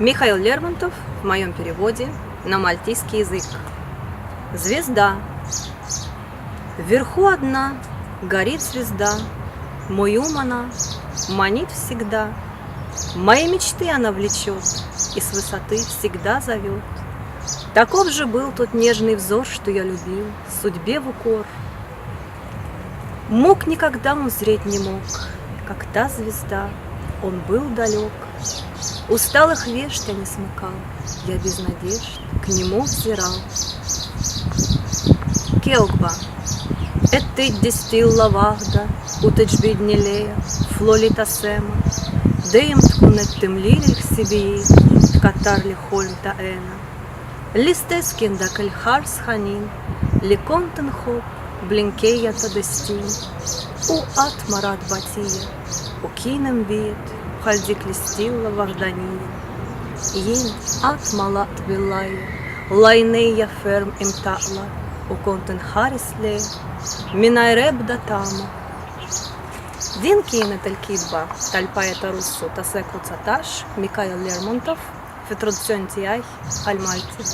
Михаил Лермонтов в моем переводе на мальтийский язык. Звезда. Вверху одна горит звезда, мой ум она манит всегда. Мои мечты она влечет и с высоты всегда зовет. Таков же был тот нежный взор, что я любил, судьбе в укор. Мук никогда узреть не мог, как та звезда, он был далек. Усталых вежд я не смыкал, я без надежд к нему взирал. Келгба. Ettiddis stilla vahda, utec bidnilea, flolita sema, Deemt kun ettim liilih sibii, tkatar li holm taena. Listeskin da kel hars hanin, li konten hop, blinkeja ta destin, u at marat batia, u kinem viet, haldik listilla vahdanija. Yin at malat villaya, laineja ferm imtala, u konten haris le, minajreb da tama. Din kiinet el-kitba tal-poeta Russu ta' seklu 19 Mikhail Lermontov fi traduzzjoni tiegħi għal Malti.